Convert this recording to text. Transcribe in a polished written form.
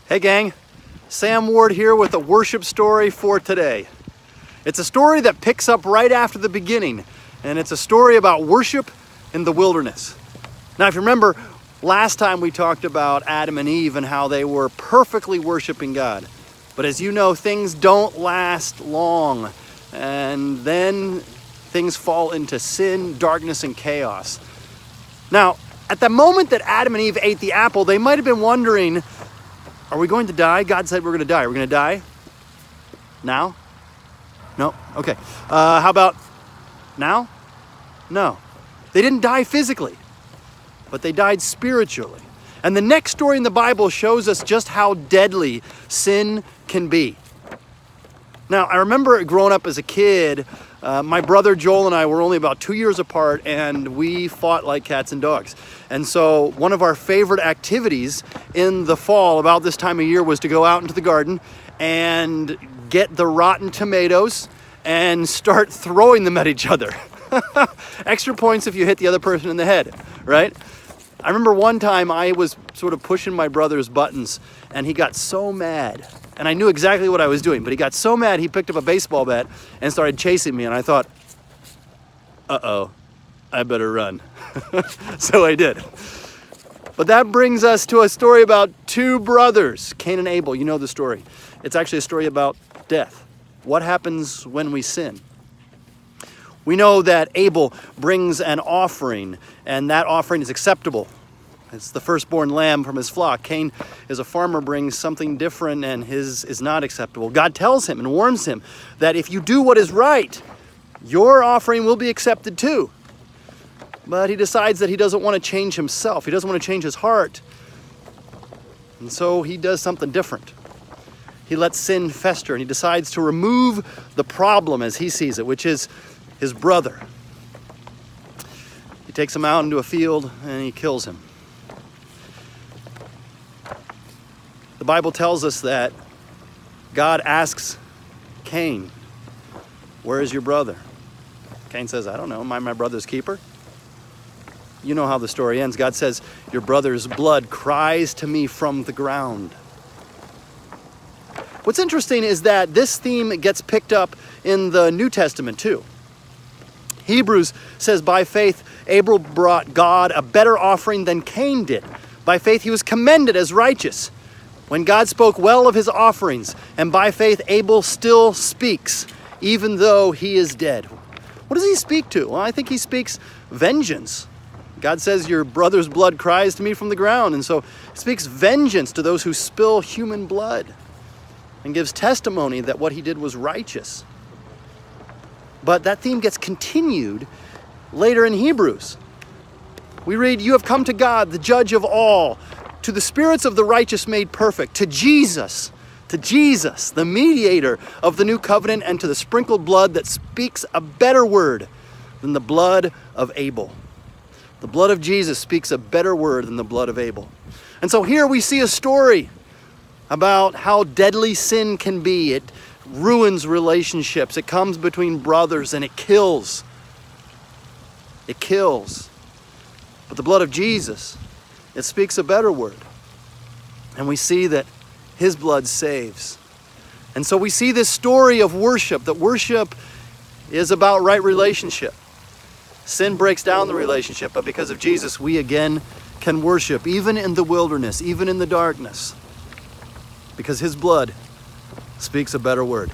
Hey gang, Sam Ward here with a worship story for today. It's a story that picks up right after the beginning, and it's a story about worship in the wilderness. Now if you remember, last time we talked about Adam and Eve and how they were perfectly worshiping God. But as you know, things don't last long, and then things fall into sin, darkness, and chaos. Now, at the moment that Adam and Eve ate the apple, they might have been wondering, are we going to die? God said we're going to die. Are we going to die now? No? Okay. How about now? No. They didn't die physically, but they died spiritually. And the next story in the Bible shows us just how deadly sin can be. Now, I remember growing up as a kid, my brother Joel and I were only about 2 years apart, and we fought like cats and dogs. And so one of our favorite activities in the fall about this time of year was to go out into the garden and get the rotten tomatoes and start throwing them at each other. Extra points if you hit the other person in the head, right? I remember one time I was sort of pushing my brother's buttons, and he got so mad. And I knew exactly what I was doing, but he got so mad he picked up a baseball bat and started chasing me, and I thought, uh-oh, I better run. So I did. But that brings us to a story about two brothers, Cain and Abel. You know the story. It's actually a story about death. What happens when we sin? We know that Abel brings an offering, and that offering is acceptable. It's the firstborn lamb from his flock. Cain, as a farmer, brings something different, and his is not acceptable. God tells him and warns him that if you do what is right, your offering will be accepted too. But he decides that he doesn't want to change himself. He doesn't want to change his heart. And so he does something different. He lets sin fester, and he decides to remove the problem as he sees it, which is his brother. He takes him out into a field and he kills him. The Bible tells us that God asks Cain, "Where is your brother?" Cain says, "I don't know. Am I my brother's keeper?" You know how the story ends. God says, "Your brother's blood cries to me from the ground." What's interesting is that this theme gets picked up in the New Testament too. Hebrews says, by faith, Abel brought God a better offering than Cain did. By faith, he was commended as righteous when God spoke well of his offerings. And by faith, Abel still speaks, even though he is dead. What does he speak to? Well, I think he speaks vengeance. God says, your brother's blood cries to me from the ground. And so he speaks vengeance to those who spill human blood and gives testimony that what he did was righteous. But that theme gets continued later in Hebrews. We read, you have come to God, the judge of all, to the spirits of the righteous made perfect, to Jesus, the mediator of the new covenant, and to the sprinkled blood that speaks a better word than the blood of Abel. The blood of Jesus speaks a better word than the blood of Abel. And so here we see a story about how deadly sin can be. It ruins relationships. It comes between brothers and it kills. It kills. But the blood of Jesus, it speaks a better word. And we see that his blood saves. And so we see this story of worship, that worship is about right relationship. Sin breaks down the relationship, but because of Jesus, we again can worship, even in the wilderness, even in the darkness, because his blood speaks a better word.